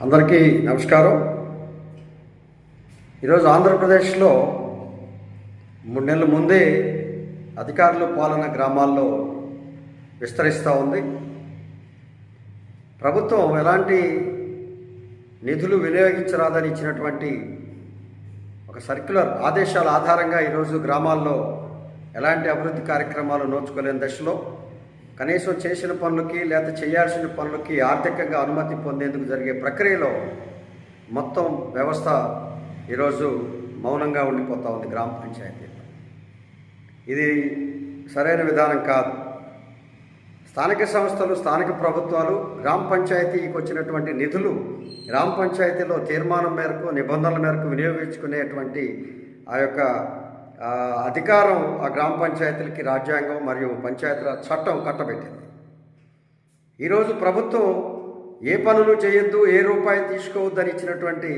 అందరికీ నమస్కారం. ఈరోజు ఆంధ్రప్రదేశ్లో 3 నెలల ముందే అధికారుల పాలన గ్రామాల్లో విస్తరిస్తూ ఉంది. ప్రభుత్వం ఎలాంటి నిధులు వినియోగించరాదని ఇచ్చినటువంటి ఒక సర్క్యులర్ ఆదేశాల ఆధారంగా ఈరోజు గ్రామాల్లో ఎలాంటి అభివృద్ధి కార్యక్రమాలు నోచుకోలేని దశలో కనీసం చేసిన పనులకి లేదా చేయాల్సిన పనులకి ఆర్థికంగా అనుమతి పొందేందుకు జరిగే ప్రక్రియలో మొత్తం వ్యవస్థ ఈరోజు మౌనంగా ఉండిపోతూ ఉంది గ్రామ పంచాయతీలో. ఇది సరైన విధానం కాదు. స్థానిక సంస్థలు, స్థానిక ప్రభుత్వాలు గ్రామ పంచాయతీకి వచ్చినటువంటి నిధులు గ్రామ పంచాయతీలో తీర్మానం మేరకు, నిబంధనల మేరకు వినియోగించుకునేటువంటి ఆ యొక్క అధికారం ఆ గ్రామ పంచాయతీలకి రాజ్యాంగం మరియు పంచాయతీరాజ్ చట్టం కట్టబెట్టింది. ఈరోజు ప్రభుత్వం ఏ పనులు చేయొద్దు, ఏ రూపాయి తీసుకోవద్దని ఇచ్చినటువంటి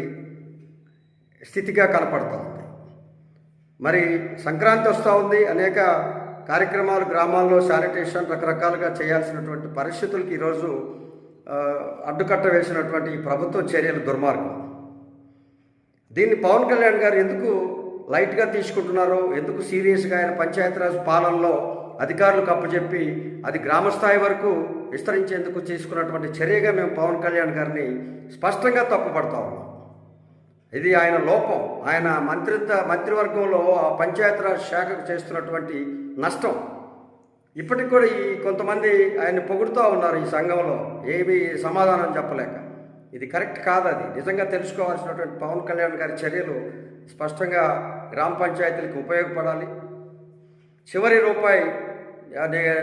స్థితిగా కనపడుతూ ఉంది. మరి సంక్రాంతి వస్తూ ఉంది, అనేక కార్యక్రమాలు గ్రామాల్లో శానిటేషన్ రకరకాలుగా చేయాల్సినటువంటి పరిస్థితులకి ఈరోజు అడ్డుకట్ట వేసినటువంటి ఈ ప్రభుత్వ చర్యలు దుర్మార్గం. దీన్ని పవన్ కళ్యాణ్ గారు ఎందుకు లైట్గా తీసుకుంటున్నారో, ఎందుకు సీరియస్గా ఆయన పంచాయతీరాజ్ పాలనలో అధికారులకు అప్పచెప్పి అది గ్రామస్థాయి వరకు విస్తరించేందుకు తీసుకున్నటువంటి చర్యగా మేము పవన్ కళ్యాణ్ గారిని స్పష్టంగా తప్పుపడతా ఉన్నాం. ఇది ఆయన లోపం. ఆయన మంత్రివర్గంలో ఆ పంచాయతీరాజ్ శాఖకు చేస్తున్నటువంటి నష్టం. ఇప్పటికి కూడా ఈ కొంతమంది ఆయన్ని పొగుడుతూ ఉన్నారు ఈ సంఘంలో, ఏమీ సమాధానం చెప్పలేక. ఇది కరెక్ట్ కాదు. అది నిజంగా తెలుసుకోవాల్సినటువంటి పవన్ కళ్యాణ్ గారి చర్యలు స్పష్టంగా గ్రామ పంచాయతీలకు ఉపయోగపడాలి. చివరి రూపాయి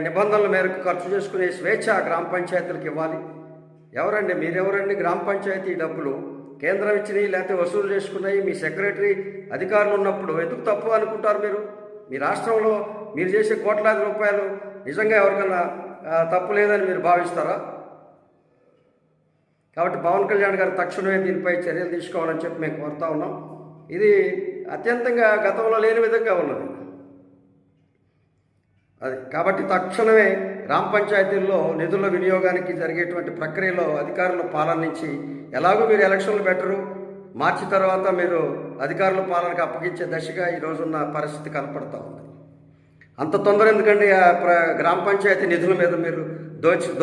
నిబంధనల మేరకు ఖర్చు చేసుకునే స్వేచ్ఛ గ్రామ పంచాయతీలకు ఇవ్వాలి. ఎవరండి మీరెవరండి? గ్రామ పంచాయతీ డబ్బులు కేంద్రం ఇచ్చినవి లేకపోతే వసూలు చేసుకున్నాయి మీ సెక్రటరీ అధికారులు ఉన్నప్పుడు ఎందుకు తప్పు అనుకుంటారు మీరు? మీ రాష్ట్రంలో మీరు చేసే కోట్లాది రూపాయలు నిజంగా ఎవరికైనా తప్పు లేదని మీరు భావిస్తారా? కాబట్టి పవన్ కళ్యాణ్ గారు తక్షణమే దీనిపై చర్యలు తీసుకోవాలని చెప్పి మేము కోరుతా ఉన్నాం. ఇది అత్యంతంగా గతంలో లేని విధంగా ఉన్నది. అది కాబట్టి తక్షణమే గ్రామ పంచాయతీల్లో నిధుల వినియోగానికి జరిగేటువంటి ప్రక్రియలో అధికారుల పాలన నుంచి, ఎలాగో మీరు ఎలక్షన్లు పెట్టరు, మార్చి తర్వాత మీరు అధికారుల పాలనకు అప్పగించే దశగా ఈరోజున్న పరిస్థితి కనపడతా ఉంది. అంత తొందర ఎందుకండి? గ్రామ పంచాయతీ నిధుల మీద మీరు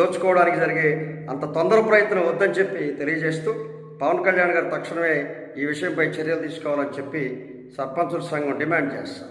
దోచుకోవడానికి జరిగే అంత తొందర ప్రయత్నం వద్దని చెప్పి తెలియజేస్తూ పవన్ కళ్యాణ్ గారు తక్షణమే ఈ విషయంపై చర్యలు తీసుకోవాలని చెప్పి సర్పంచుల సంఘం డిమాండ్ చేస్తాం.